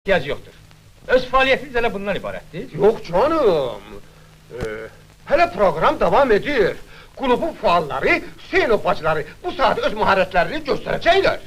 İhtiyacı yoktur. Öz faaliyetiniz hele bundan ibarettir. Yok canım. Hele program devam ediyor. Kulübün faalları, Hüseyin opacıları bu saat öz maharetlerini gösterecekler.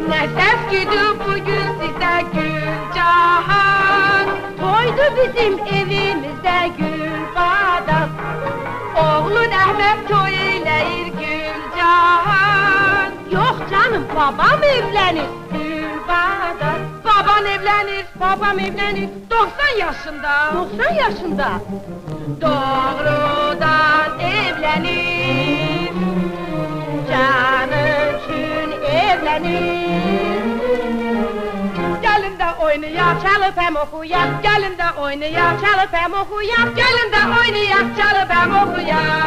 Ne ses gidi bugün size Gülcahan. Toydu bizim evimizde Gülbadam. Oğlun Ahmet toy eyleyir Gülcahan. Yok canım babam evlenir Gülbadam. Babam evlenir 90 yaşında. 90 yaşında. Doğrudan evlenir. Canı için evlenir. Gelin de oynayaq, çalıp hem okuyaq. Gelin de oynayaq, çalıp hem okuyaq. Gelin de oynayaq, çalıp hem okuyaq.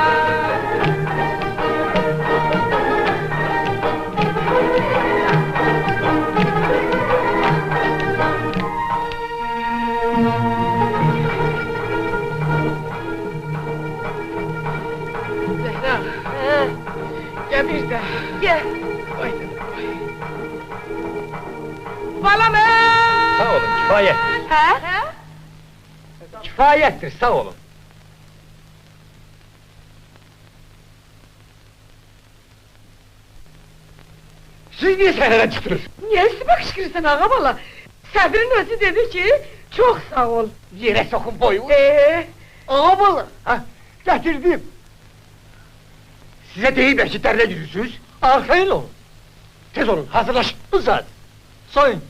Zehra, gel bir de. Gel. Haydi. Balam Sağ olun, kifayet. He? Kifayettir, sağ olun. Siz niye sahneden çıktınız? Niyesi bakışkırsan ağa bala? Səbirin özü dedi ki, çok sağ ol. Yere sokun boyu. Ağa bala. Ha, getirdim. Size deyip eşitlerine yürüsünüz. Arkayın olun. Tez olun, hazırlaş. Bu saat. Soyun.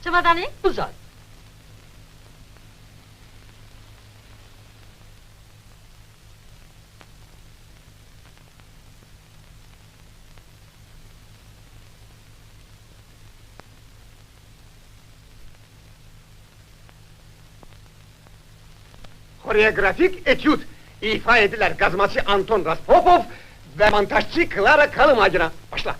Çamadanı? Bu saat. Koreografik etüt. İfa ediler gazmacı Anton Raspopov ve montajcı Clara Kalımacı'na. Başla.